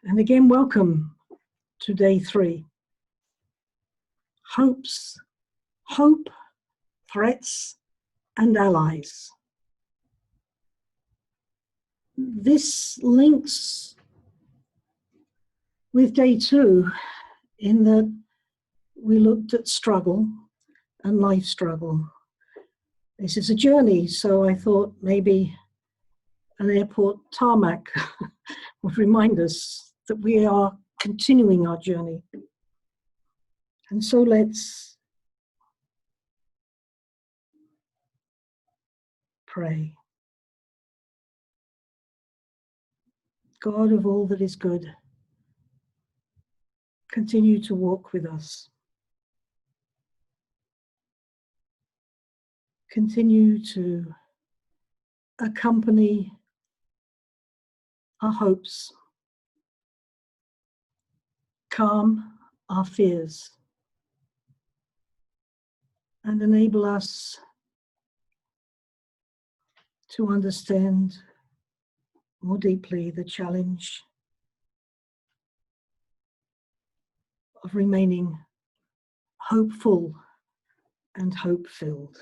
And again, welcome to day 3. Hope, threats, and allies. This links with day 2 in that we looked at struggle and life struggle. This is a journey, so I thought maybe an airport tarmac would remind us that we are continuing our journey. And so let's pray. God of all that is good, continue to walk with us. Continue to accompany our hopes, calm our fears, and enable us to understand more deeply the challenge of remaining hopeful and hope-filled.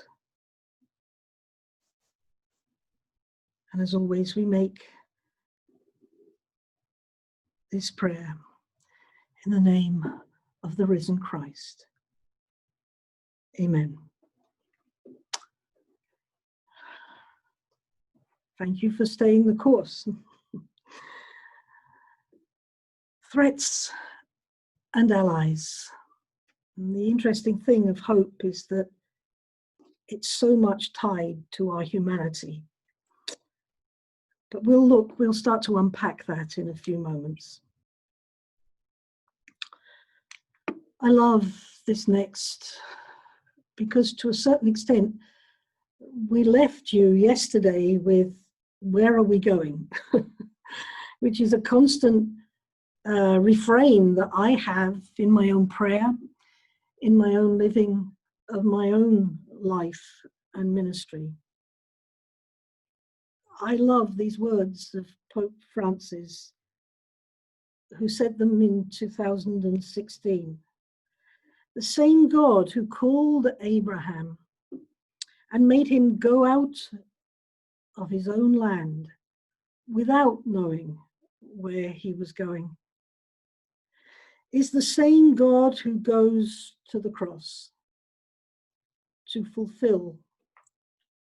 And as always, we make this prayer in the name of the risen Christ. Amen. Thank you for staying the course. Threats and allies. And the interesting thing of hope is that it's so much tied to our humanity. But we'll start to unpack that in a few moments. I love this next because to a certain extent, we left you yesterday with where are we going, which is a constant refrain that I have in my own prayer, in my own living of my own life and ministry. I love these words of Pope Francis, who said them in 2016. The same God who called Abraham and made him go out of his own land without knowing where he was going is the same God who goes to the cross to fulfill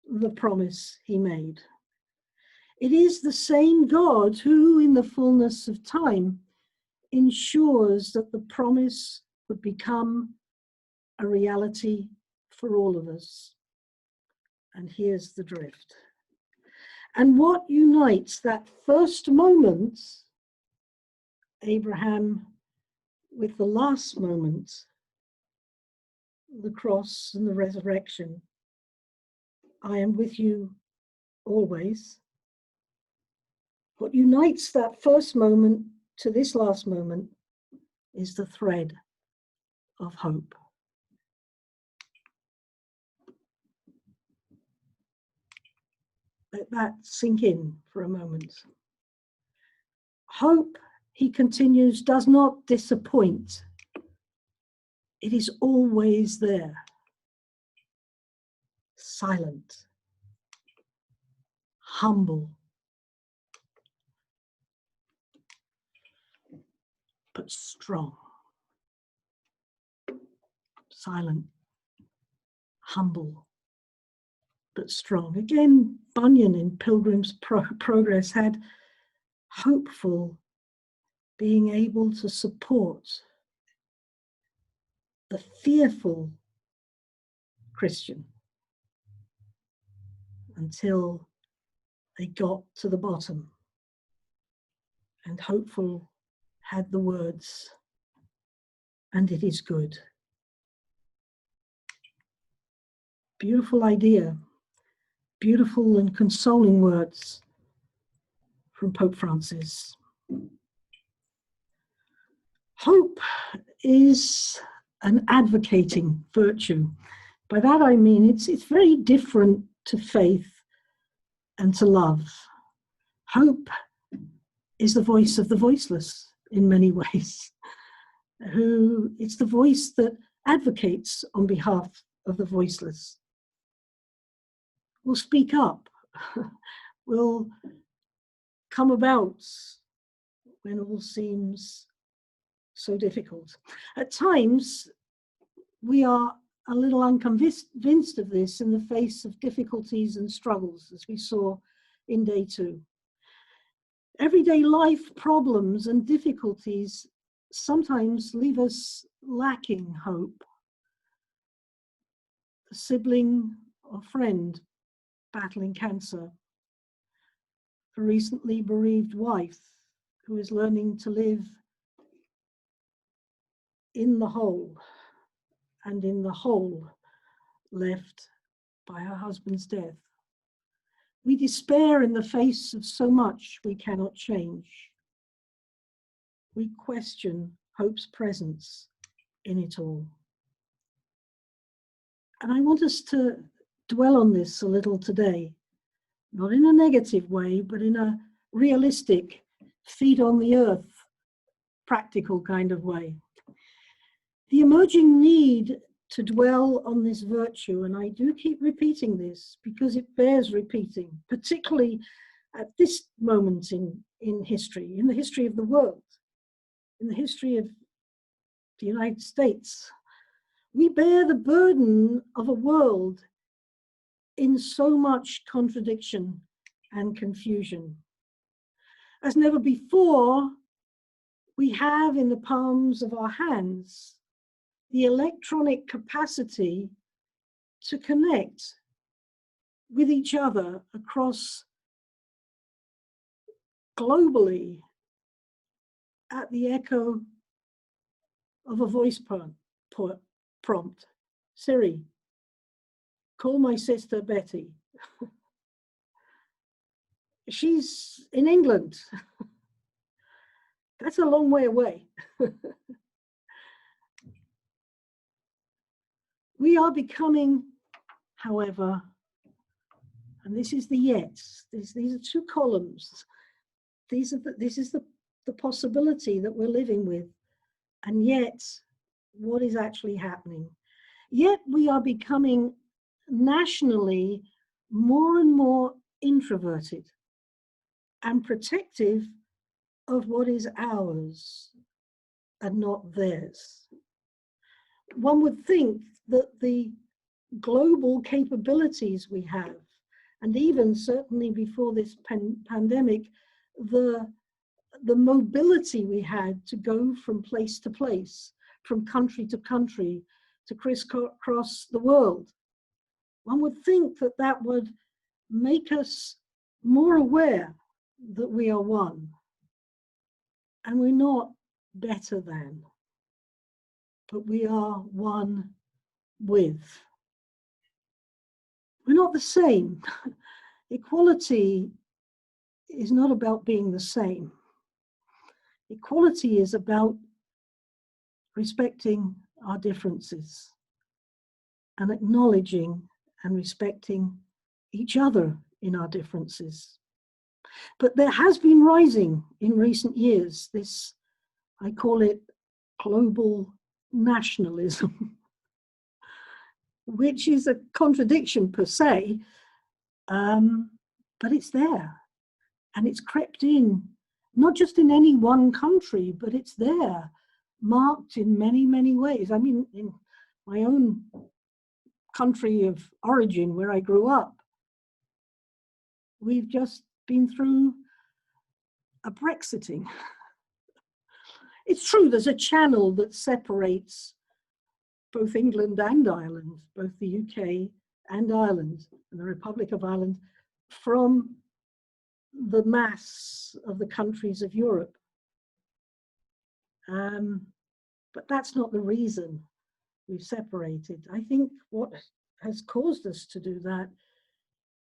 the promise he made. It is the same God who, in the fullness of time, ensures that the promise would become a reality for all of us. And here's the drift. And what unites that first moment, Abraham, with the last moment, the cross and the resurrection? I am with you always. What unites that first moment to this last moment is the thread of hope. Let that sink in for a moment. Hope, he continues, does not disappoint. It is always there, silent, humble, but strong. Silent, humble, but strong. Again, Bunyan in Pilgrim's Progress had hopeful being able to support the fearful Christian until they got to the bottom. And hopeful had the words, and it is good. Beautiful idea, beautiful and consoling words from Pope Francis. Hope is an advocating virtue. By that I mean it's very different to faith and to love. Hope is the voice of the voiceless, in many ways, who it's the voice that advocates on behalf of the voiceless, will speak up, will come about when all seems so difficult. At times, we are a little unconvinced of this in the face of difficulties and struggles, as we saw in day 2. Everyday life problems and difficulties sometimes leave us lacking hope. A sibling or friend battling cancer, a recently bereaved wife who is learning to live in the whole and in the hole left by her husband's death. We despair in the face of so much we cannot change. We question hope's presence in it all. And I want us to dwell on this a little today, not in a negative way, but in a realistic, feet on the earth, practical kind of way. The emerging need to dwell on this virtue, and I do keep repeating this because it bears repeating, particularly at this moment in history, in the history of the world, in the history of the United States. We bear the burden of a world in so much contradiction and confusion. As never before, we have in the palms of our hands the electronic capacity to connect with each other across globally at the echo of a voice prompt. Siri, call my sister Betty. She's in England. That's a long way away. We are becoming, however, and this is the yets, these are 2 columns. This is the possibility that we're living with, and yet what is actually happening. Yet we are becoming nationally more and more introverted and protective of what is ours and not theirs. One would think that the global capabilities we have, and even certainly before this pandemic, the mobility we had to go from place to place, from country to country, to crisscross the world. One would think that that would make us more aware that we are one, and we're not better than, but we are one with. We're not the same. Equality is not about being the same. Equality is about respecting our differences and acknowledging and respecting each other in our differences. But there has been rising in recent years this, I call it global nationalism, which is a contradiction per se, but it's there. And it's crept in, not just in any one country, but it's there, marked in many, many ways. I mean, in my own country of origin, where I grew up, we've just been through a Brexiting. It's true, there's a channel that separates both England and Ireland, both the UK and Ireland, and the Republic of Ireland, from the mass of the countries of Europe. But that's not the reason we've separated. I think what has caused us to do that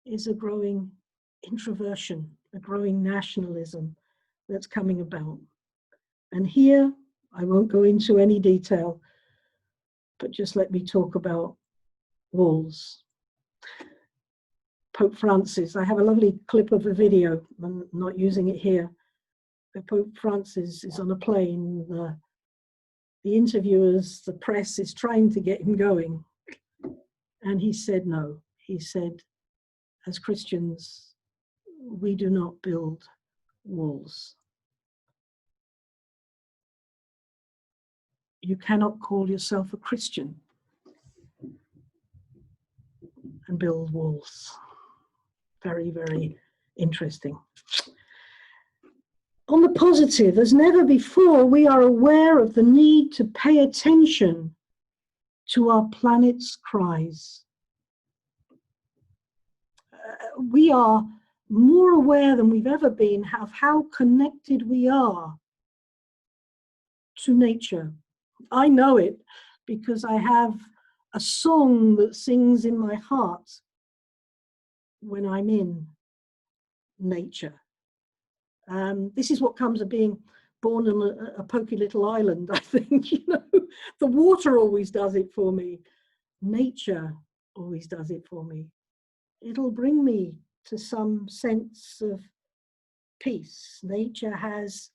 is a growing introversion, a growing nationalism that's coming about. And here, I won't go into any detail, but just let me talk about walls. Pope Francis, I have a lovely clip of a video, I'm not using it here, Pope Francis is on a plane. The interviewers, the press is trying to get him going. And he said no. He said, as Christians, we do not build walls. You cannot call yourself a Christian and build walls. Very, very interesting. On the positive, as never before, we are aware of the need to pay attention to our planet's cries. We are more aware than we've ever been of how connected we are to nature. I know it because I have a song that sings in my heart when I'm in nature. This is what comes of being born on a poky little island, I think. You know, the water always does it for me. Nature always does it for me. It'll bring me to some sense of peace. Nature has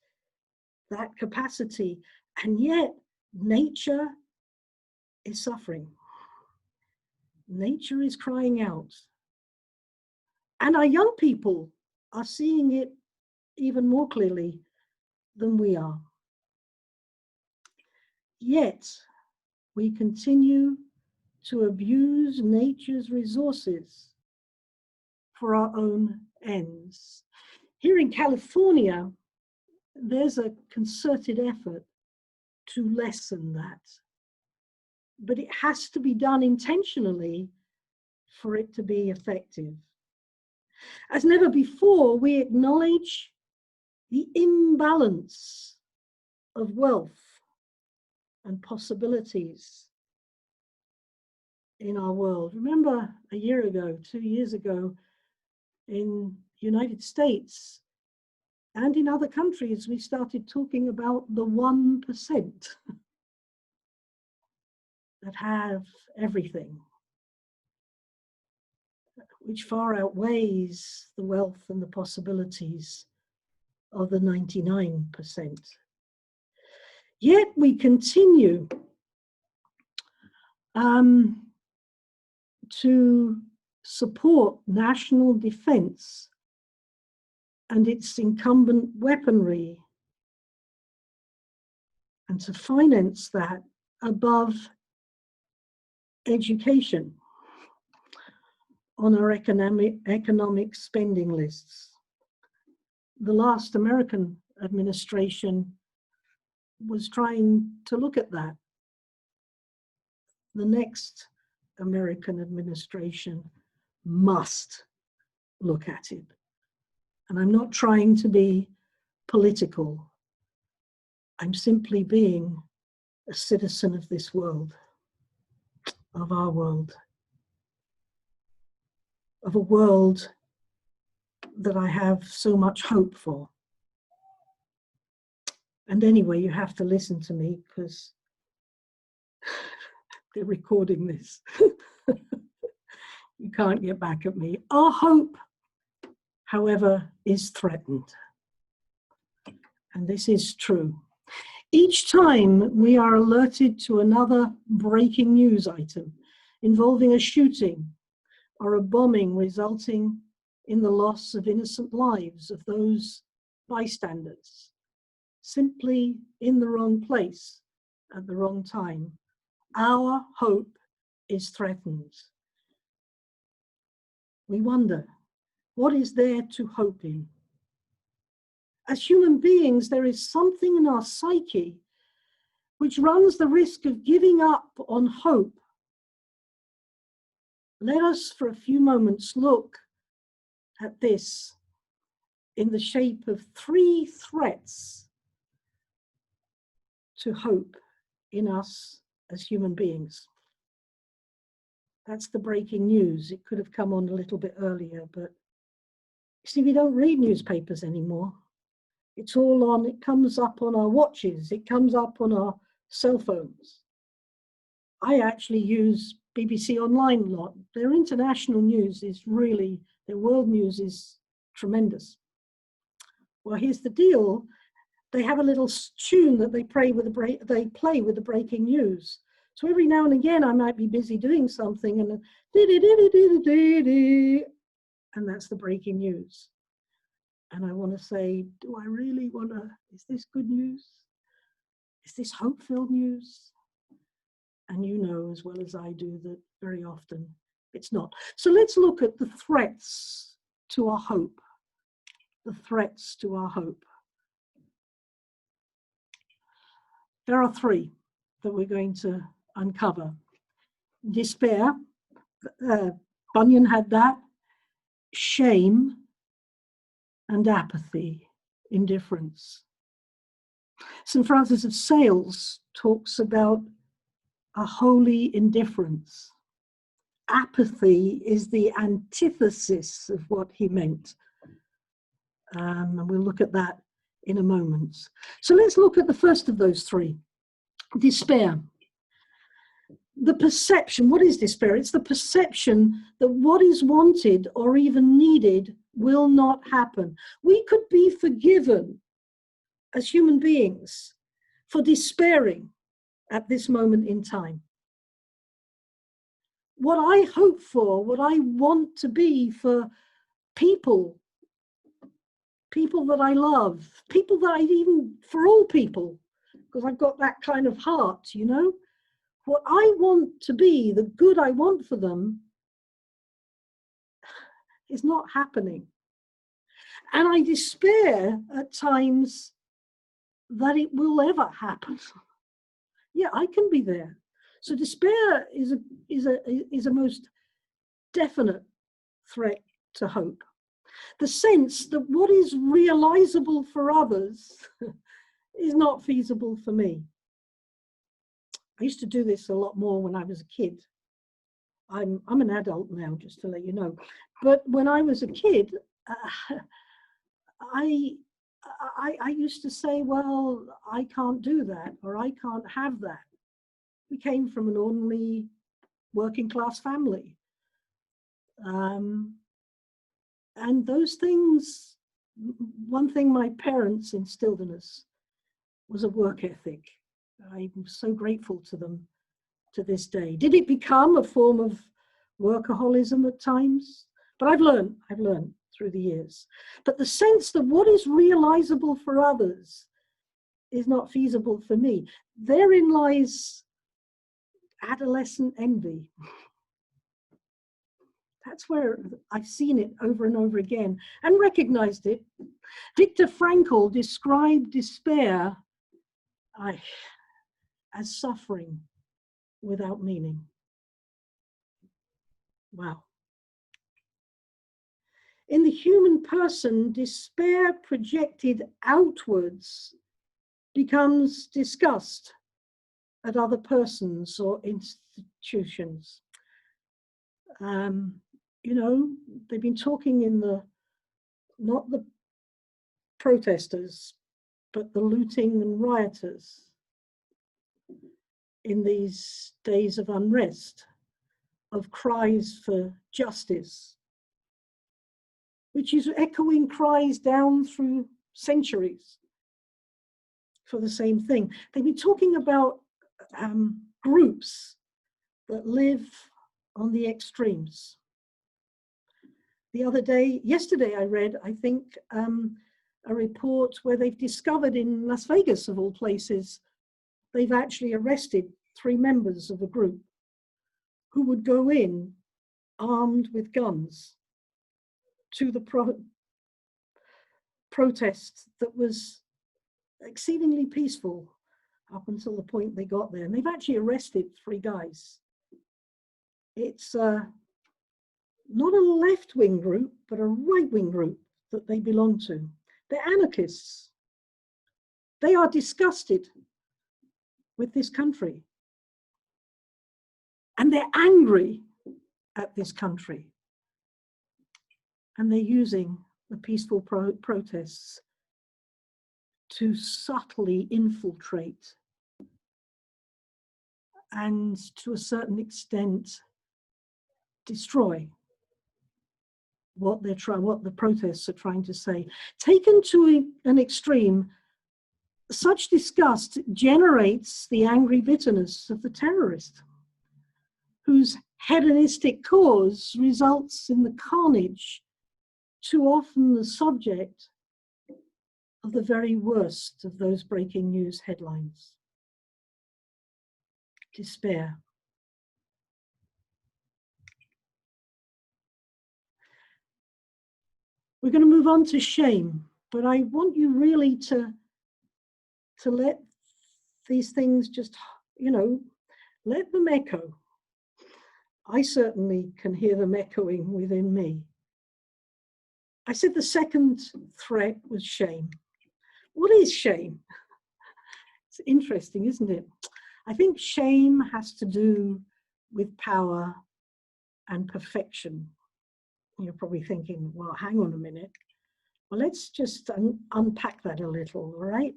that capacity, and yet nature is suffering. Nature is crying out. And our young people are seeing it even more clearly than we are. Yet, we continue to abuse nature's resources for our own ends. Here in California, there's a concerted effort to lessen that. But it has to be done intentionally for it to be effective. As never before, we acknowledge the imbalance of wealth and possibilities in our world. Remember a year ago, 2 years ago, in the United States and in other countries, we started talking about the 1% that have everything, which far outweighs the wealth and the possibilities of the 99%. Yet we continue to support national defense and its incumbent weaponry, and to finance that above education on our economic spending lists. The last American administration was trying to look at that. The next American administration must look at it. And I'm not trying to be political. I'm simply being a citizen of this world, of our world, of a world that I have so much hope for. And anyway, you have to listen to me because they're recording this. You can't get back at me. Our hope, however, is threatened. And this is true. Each time we are alerted to another breaking news item involving a shooting or a bombing resulting in the loss of innocent lives of those bystanders, simply in the wrong place at the wrong time, our hope is threatened. We wonder, what is there to hope in? As human beings, there is something in our psyche which runs the risk of giving up on hope. Let us, for a few moments, look at this in the shape of 3 threats to hope in us as human beings. That's the breaking news. It could have come on a little bit earlier, but you see, we don't read newspapers anymore. It's all on, it comes up on our watches, it comes up on our cell phones. I actually use BBC Online a lot. Their international news is really, their world news is tremendous. Well, here's the deal. they have a little tune that they play with the breaking news. So every now and again, I might be busy doing something, and and that's the breaking news. And I want to say, do I really want to? Is this good news? Is this hope-filled news? And you know as well as I do that very often it's not. So let's look at the threats to our hope. The threats to our hope. There are three that we're going to uncover. Despair, Bunyan had that. Shame and apathy, indifference. St. Francis of Sales talks about a holy indifference. Apathy is the antithesis of what he meant. And we'll look at that in a moment. So let's look at the first of those three, despair. The perception, what is despair? It's the perception that what is wanted or even needed will not happen. We could be forgiven as human beings for despairing at this moment in time. What I hope for, what I want to be for people that I love, people that I even, for all people, because I've got that kind of heart, you know, what I want to be, the good I want for them, is not happening. And I despair at times that it will ever happen. Yeah, I can be there. So despair is a most definite threat to hope. The sense that what is realizable for others is not feasible for me. I used to do this a lot more when I was a kid. I'm an adult now, just to let you know. But when I was a kid, I used to say, well, I can't do that, or I can't have that. We came from an ordinary working class family. And those things, one thing my parents instilled in us was a work ethic. I'm so grateful to them to this day. Did it become a form of workaholism at times? But I've learned through the years. But the sense that what is realizable for others is not feasible for me, therein lies adolescent envy. That's where I've seen it over and over again and recognized it. Viktor Frankl described despair as suffering without meaning. Wow. In the human person, despair projected outwards becomes disgust at other persons or institutions. You know, they've been talking in not the protesters, but the looting and rioters in these days of unrest, of cries for justice, which is echoing cries down through centuries for the same thing. They've been talking about groups that live on the extremes. Yesterday I read, I think, a report where they've discovered in Las Vegas, of all places, they've actually arrested 3 members of a group who would go in armed with guns to the protest that was exceedingly peaceful up until the point they got there. And they've actually arrested 3 guys. It's not a left-wing group, but a right-wing group that they belong to. They're anarchists. They are disgusted with this country. And they're angry at this country. And they're using the peaceful protests to subtly infiltrate and, to a certain extent, destroy what the protests are trying to say. Taken to an extreme, Such disgust generates the angry bitterness of the terrorist, whose hedonistic cause results in the carnage, too often the subject of the very worst of those breaking news headlines. Despair. We're going to move on to shame, but I want you really to let these things just, let them echo. I certainly can hear them echoing within me. I said the second threat was shame. What is shame? It's interesting, isn't it? I think shame has to do with power and perfection. You're probably thinking, well, hang on a minute. Well, let's just unpack that a little, all right?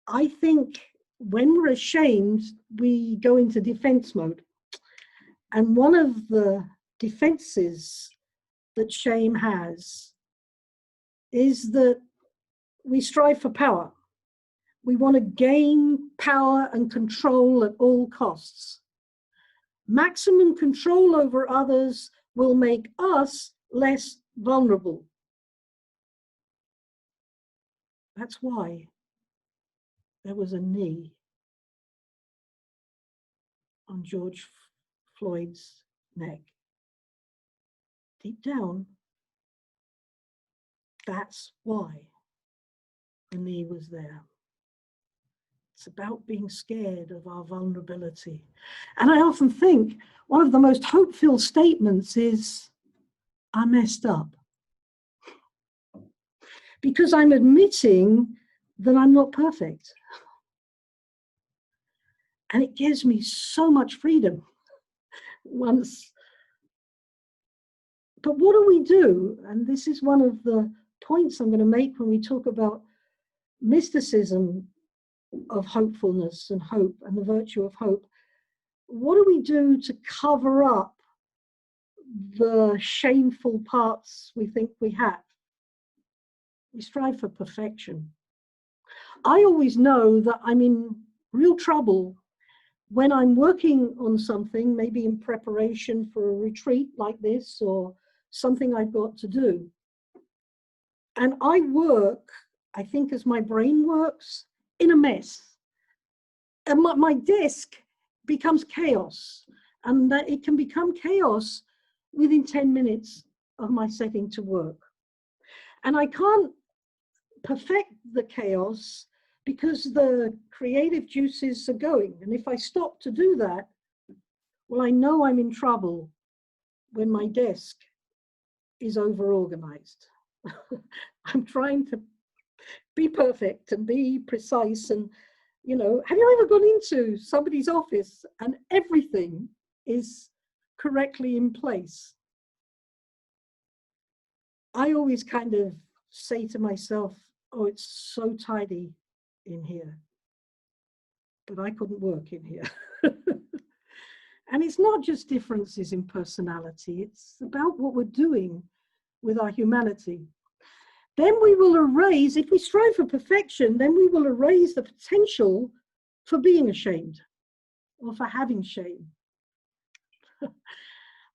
I think when we're ashamed, we go into defense mode. And one of the defenses that shame has is that we strive for power. We want to gain power and control at all costs. Maximum control over others will make us less vulnerable. That's why there was a knee on George Floyd's neck. Deep down, that's why the knee was there. It's about being scared of our vulnerability. And I often think one of the most hope-filled statements is, I messed up. Because I'm admitting that I'm not perfect. And it gives me so much freedom. But what do we do? And this is one of the points I'm going to make when we talk about mysticism of hopefulness and hope and the virtue of hope. What do we do to cover up the shameful parts we think we have? We strive for perfection. I always know that I'm in real trouble when I'm working on something, maybe in preparation for a retreat like this or something I've got to do. And I work, I think as my brain works, in a mess. And my desk becomes chaos. And that it can become chaos within 10 minutes of my setting to work. And I can't perfect the chaos because the creative juices are going. And if I stop to do that, well, I know I'm in trouble when my desk is over-organized. I'm trying to be perfect and be precise. And, have you ever gone into somebody's office and everything is correctly in place? I always kind of say to myself, oh, it's so tidy in here, but I couldn't work in here. And it's not just differences in personality, it's about what we're doing with our humanity. Then we will erase, if we strive for perfection, then we will erase the potential for being ashamed or for having shame.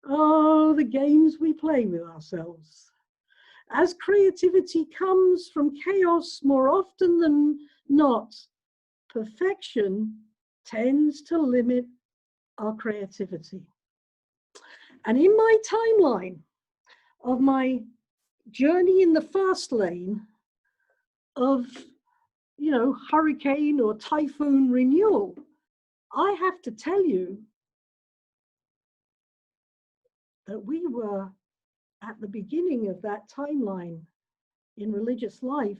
Oh, the games we play with ourselves. As creativity comes from chaos more often than not, perfection tends to limit our creativity. And in my timeline of my journey in the fast lane of, hurricane or typhoon renewal, I have to tell you that we were at the beginning of that timeline in religious life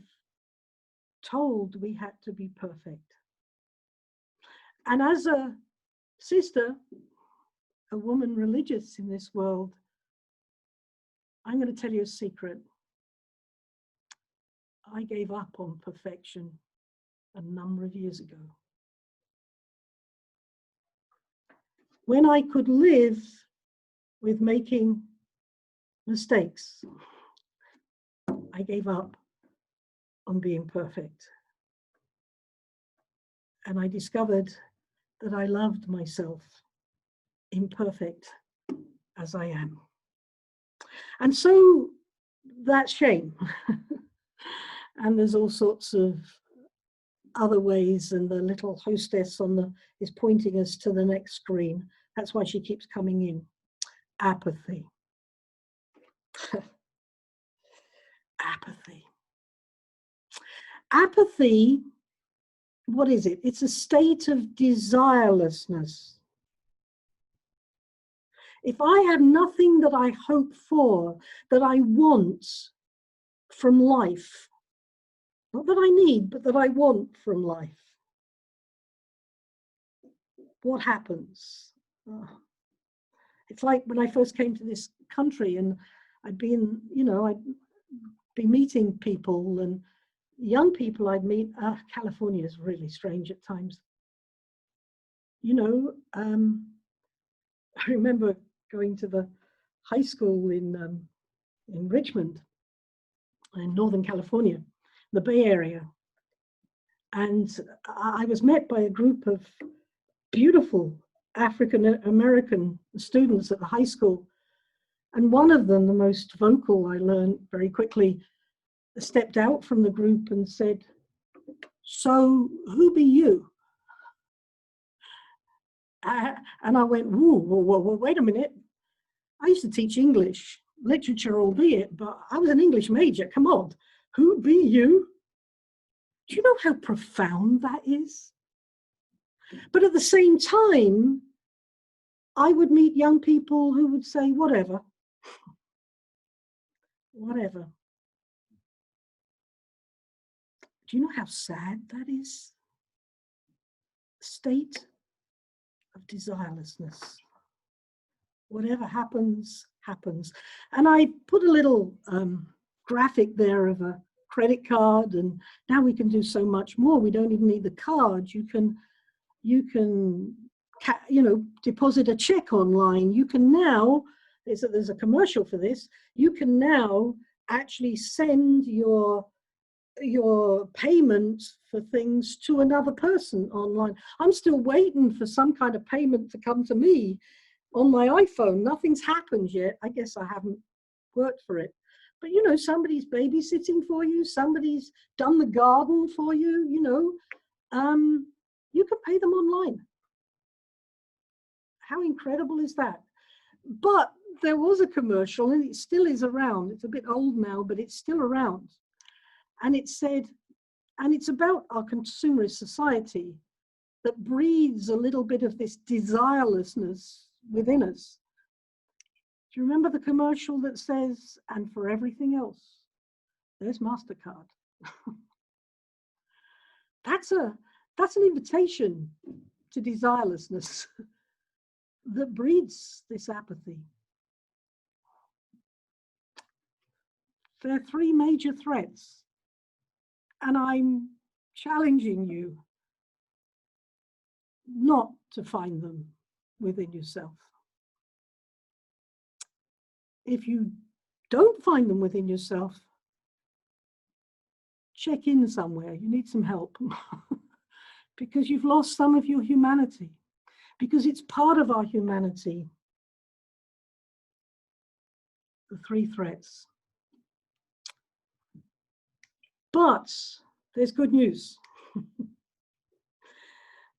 told we had to be perfect. And as a sister, a woman religious in this world, I'm going to tell you a secret. I gave up on perfection a number of years ago. When I could live with making mistakes, I gave up on being perfect. And I discovered that I loved myself, imperfect as I am. And so that's shame. And there's all sorts of other ways, and the little hostess is pointing us to the next screen. That's why she keeps coming in. Apathy. Apathy. Apathy, what is it? It's a state of desirelessness. If I have nothing that I hope for, that I want from life, not that I need, but that I want from life, what happens? It's like when I first came to this country, and I'd been meeting people, and young people I'd meet. California is really strange at times. I remember going to the high school in Richmond, in Northern California, the Bay Area. And I was met by a group of beautiful African American students at the high school. And one of them, the most vocal, I learned very quickly, stepped out from the group and said, "So who be you?" And I went, whoa, wait a minute. I used to teach English, literature albeit, but I was an English major. Come on, who be you? Do you know how profound that is? But at the same time, I would meet young people who would say, whatever. Whatever. Do you know how sad that is? State of desirelessness. Whatever happens, happens. And I put a little graphic there of a credit card, and now we can do so much more. We don't even need the card. You can deposit a check online. You can now, there's a commercial for this, you can now actually send your payment for things to another person online. I'm still waiting for some kind of payment to come to me on my iPhone. Nothing's happened yet. I guess I haven't worked for it. But somebody's babysitting for you, somebody's done the garden for you, you can pay them online. How incredible is that? But there was a commercial, and it still is around. It's a bit old now, but it's still around. And it said, and it's about our consumerist society that breeds a little bit of this desirelessness within us. Do you remember the commercial that says, and for everything else, there's MasterCard? That's an invitation to desirelessness that breeds this apathy. There are three major threats, and I'm challenging you not to find them within yourself. If you don't find them within yourself, check in somewhere. You need some help because you've lost some of your humanity, because it's part of our humanity. The three threats. But there's good news.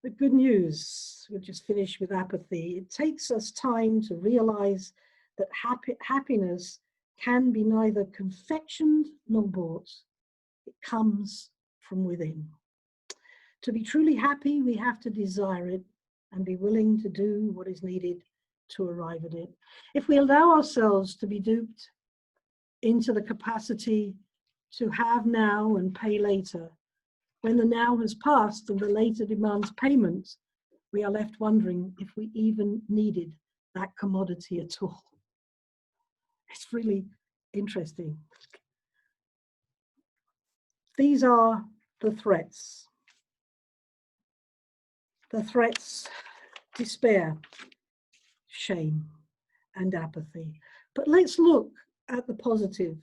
The good news, we'll just finish with apathy. It takes us time to realize that happiness can be neither confectioned nor bought. It comes from within. To be truly happy, we have to desire it and be willing to do what is needed to arrive at it. If we allow ourselves to be duped into the capacity to have now and pay later, when the now has passed and the later demands payment, we are left wondering if we even needed that commodity at all. It's really interesting. These are the threats. The threats: despair, shame, and apathy. But let's look at the positive.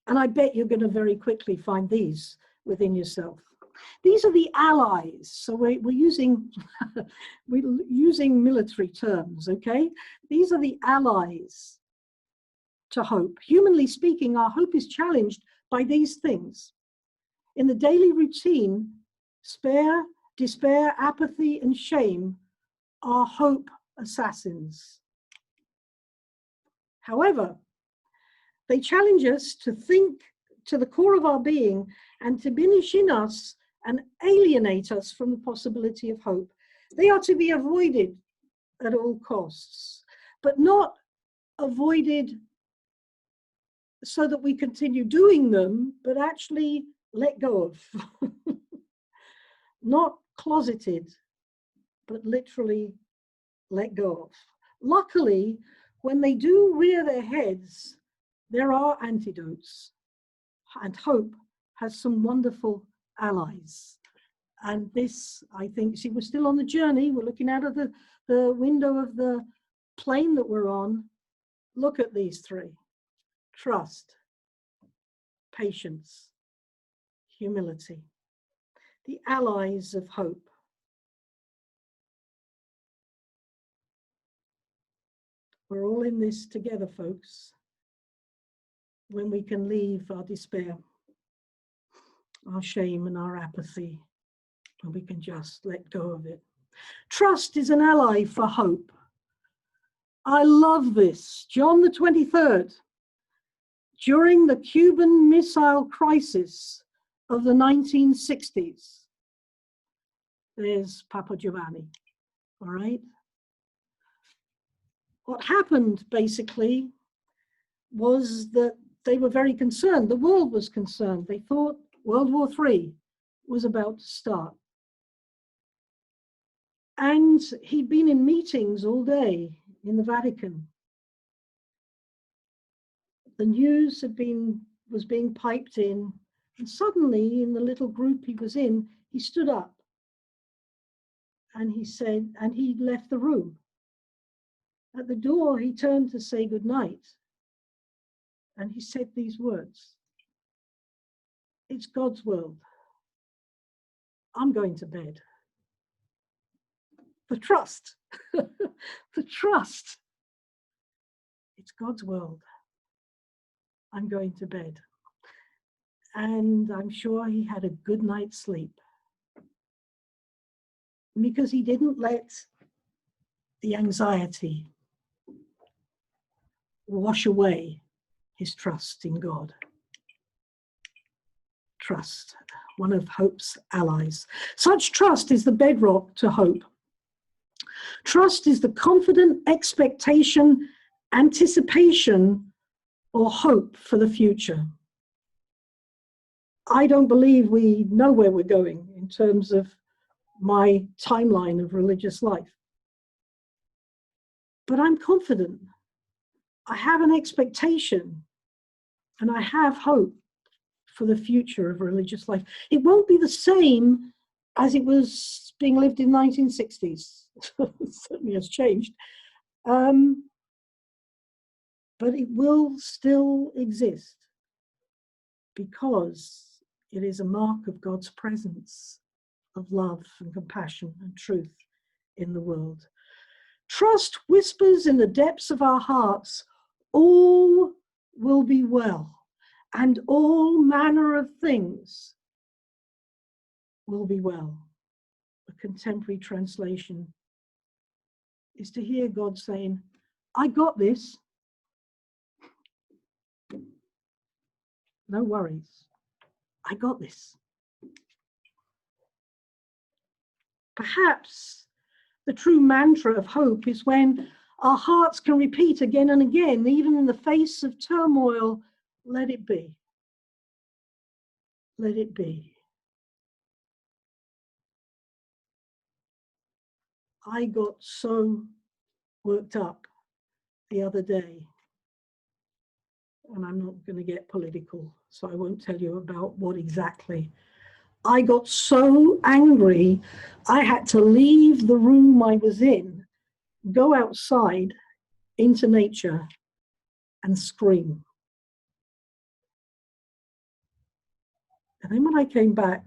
And I bet you're going to very quickly find these within yourself. These are the allies. So we're using we're using military terms, okay? These are the allies to hope. Humanly speaking, our hope is challenged by these things. In the daily routine, despair, apathy, and shame are hope assassins. However, they challenge us to think to the core of our being and diminish in us and alienate us from the possibility of hope. They are to be avoided at all costs, but not avoided so that we continue doing them, but actually let go of. Not closeted, but literally let go of. Luckily, when they do rear their heads, there are antidotes, and hope has some wonderful allies. And this, I think, see, we're still on the journey. We're looking out of the window of the plane that we're on. Look at these three: trust, patience, humility. The allies of hope. We're all in this together, folks. When we can leave our despair, our shame, and our apathy, and we can just let go of it. Trust is an ally for hope. I love this. John the 23rd, during the Cuban Missile Crisis of the 1960s. There's Papa Giovanni, all right? What happened, basically, was that they were very concerned. The world was concerned. They thought World War III was about to start. And he'd been in meetings all day in the Vatican. The news was being piped in, and suddenly, in the little group he was in, he stood up and he said, and he left the room. At the door, he turned to say goodnight, and he said these words: "It's God's world. I'm going to bed." The trust, the trust. It's God's world. I'm going to bed. And I'm sure he had a good night's sleep, because he didn't let the anxiety wash away his trust in God. Trust, one of hope's allies. Such trust is the bedrock to hope. Trust is the confident expectation, anticipation, or hope for the future. I don't believe we know where we're going in terms of my timeline of religious life. But I'm confident. I have an expectation, and I have hope for the future of religious life. It won't be the same as it was being lived in the 1960s. It certainly has changed. But it will still exist, because it is a mark of God's presence, of love and compassion and truth in the world. Trust whispers in the depths of our hearts, all will be well, and all manner of things will be well. A contemporary translation is to hear God saying, I got this. No worries. I got this. Perhaps the true mantra of hope is when our hearts can repeat again and again, even in the face of turmoil, let it be. Let it be. I got so worked up the other day, and I'm not going to get political, so I won't tell you about what exactly. I got so angry, I had to leave the room I was in, go outside into nature, and scream. And then when I came back,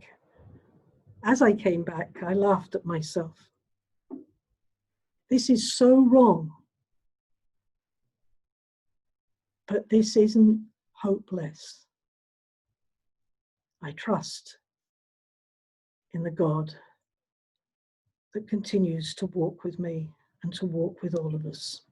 as I came back, I laughed at myself. This is so wrong. But this isn't hopeless. I trust in the God that continues to walk with me and to walk with all of us.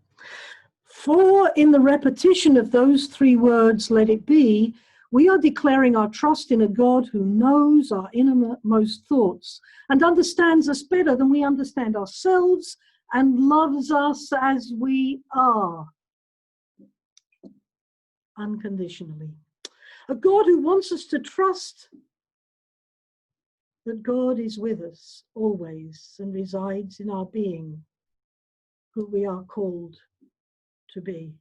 For in the repetition of those three words, let it be, we are declaring our trust in a God who knows our innermost thoughts and understands us better than we understand ourselves and loves us as we are, unconditionally. A God who wants us to trust that God is with us always and resides in our being, who we are called to be.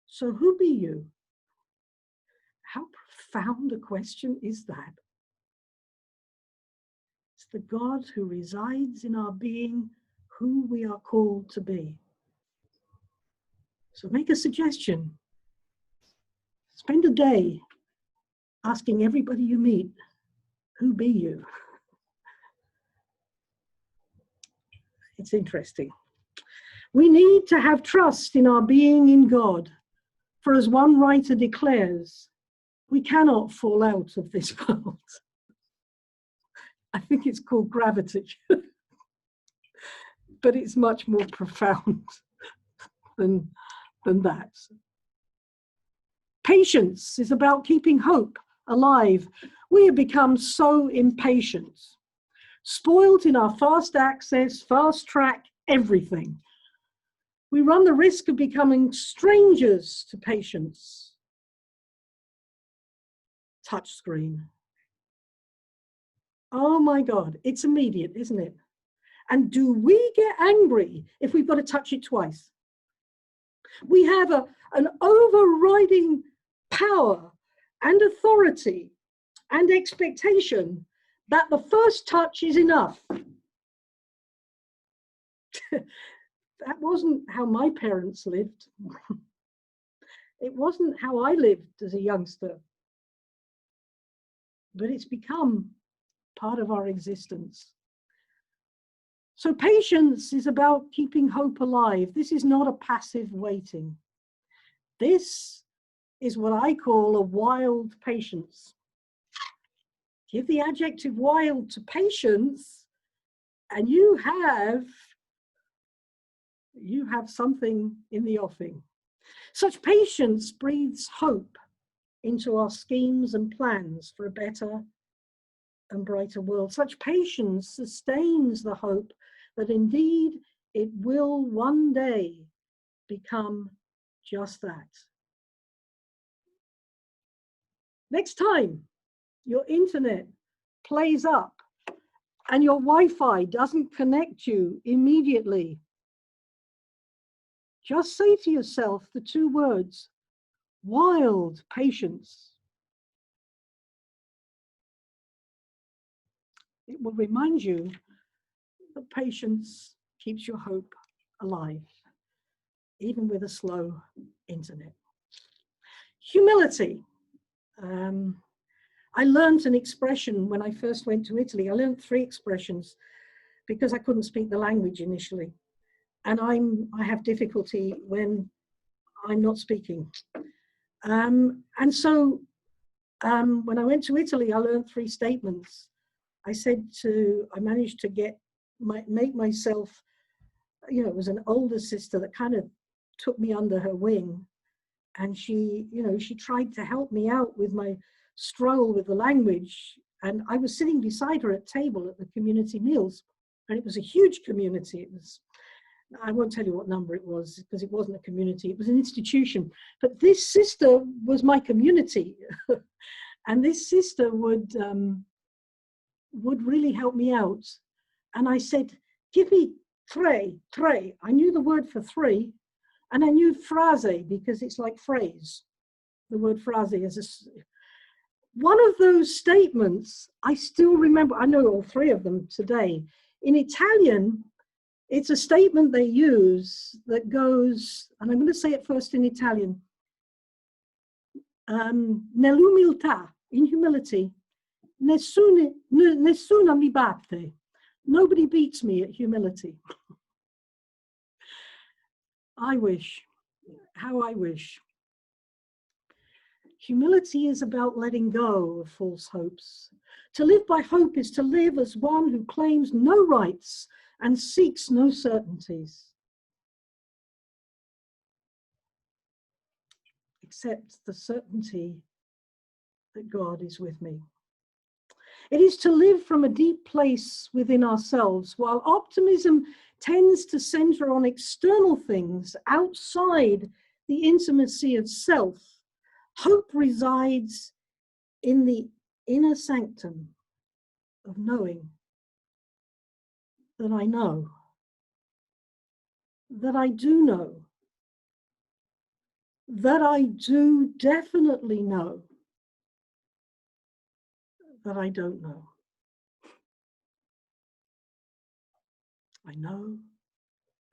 So who be you? How profound a question is that? It's the God who resides in our being, who we are called to be. So make a suggestion. Spend a day asking everybody you meet, who be you? It's interesting. We need to have trust in our being in God. For as one writer declares, we cannot fall out of this world. I think it's called gravity, but it's much more profound than that. Patience is about keeping hope alive. We have become so impatient, spoiled in our fast access, fast track, everything. We run the risk of becoming strangers to patience. Touchscreen. Oh my God, it's immediate, isn't it? And do we get angry if we've got to touch it twice? We have an overriding power and authority and expectation that the first touch is enough. That wasn't how my parents lived. It wasn't how I lived as a youngster. But it's become part of our existence. So patience is about keeping hope alive. This is not a passive waiting. This is what I call a wild patience. Give the adjective wild to patience, and you have something in the offing. Such patience breathes hope into our schemes and plans for a better and brighter world. Such patience sustains the hope that indeed it will one day become just that. Next time your internet plays up and your Wi-Fi doesn't connect you immediately, just say to yourself the two words, wild patience. It will remind you that patience keeps your hope alive, even with a slow internet. Humility. I learned an expression when I first went to Italy. I learned 3 expressions because I couldn't speak the language initially. And I have difficulty when I'm not speaking. And so when I went to Italy, I learned 3 statements. I managed to make myself, it was an older sister that kind of took me under her wing. And she tried to help me out with my struggle with the language. And I was sitting beside her at table at the community meals. And it was a huge community. I won't tell you what number it was because it wasn't a community, it was an institution. But this sister was my community. And this sister would really help me out. And I said, give me tre. I knew the word for 3, and I knew frase because it's like phrase. The word frase is one of those statements I still remember. I know all 3 of them today. In Italian, it's a statement they use that goes, and I'm going to say it first in Italian. Nell'umiltà, in humility, Nessuna mi batte. Nobody beats me at humility. I wish. How I wish. Humility is about letting go of false hopes. To live by hope is to live as one who claims no rights and seeks no certainties, except the certainty that God is with me. It is to live from a deep place within ourselves. While optimism tends to center on external things outside the intimacy of self, hope resides in the inner sanctum of knowing that I know, that I do know, that I do definitely know, that I don't know. I know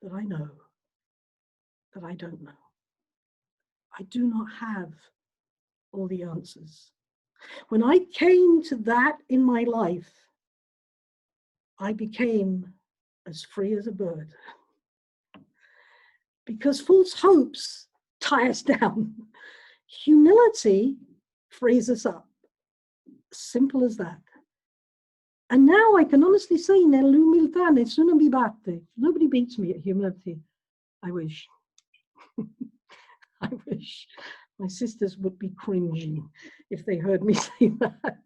that I know that I don't know. I do not have all the answers. When I came to that in my life, I became as free as a bird. Because false hopes tie us down. Humility frees us up. Simple as that. And now I can honestly say, nell'umiltà nessuno mi batte. Nobody beats me at humility. I wish. I wish. My sisters would be cringing if they heard me say that.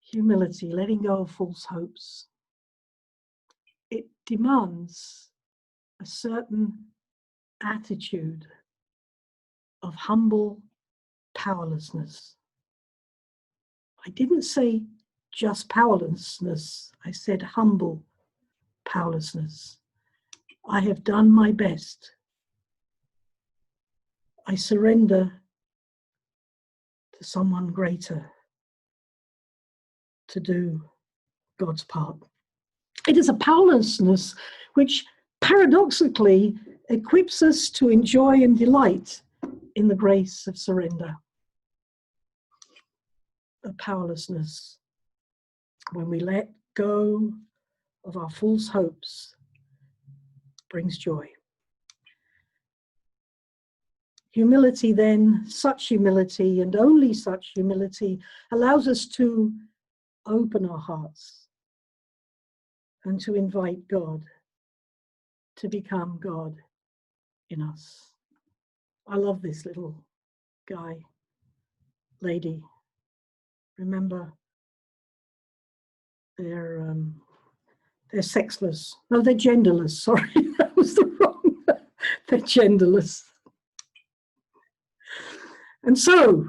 Humility, letting go of false hopes. It demands a certain attitude of humble powerlessness. I didn't say just powerlessness. I said humble powerlessness. I have done my best. I surrender to someone greater to do God's part. It is a powerlessness which paradoxically equips us to enjoy and delight in the grace of surrender. A powerlessness when we let go of our false hopes brings joy. Humility then, such humility and only such humility allows us to open our hearts and to invite God to become God in us. I love this little guy, lady. Remember, they're sexless. No, they're genderless. Sorry, that was the wrong. They're genderless. And so,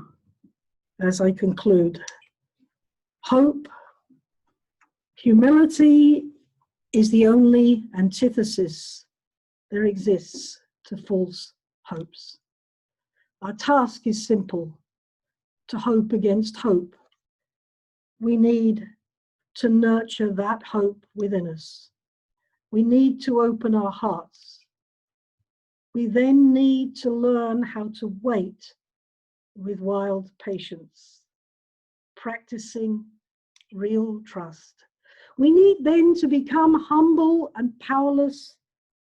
as I conclude, hope, humility is the only antithesis there exists to false hopes. Our task is simple: to hope against hope. We need to nurture that hope within us. We need to open our hearts. We then need to learn how to wait with wild patience, practicing real trust. We need then to become humble and powerless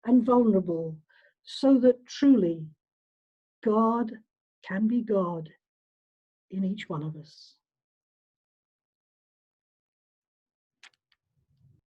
and vulnerable so that truly God can be God in each one of us.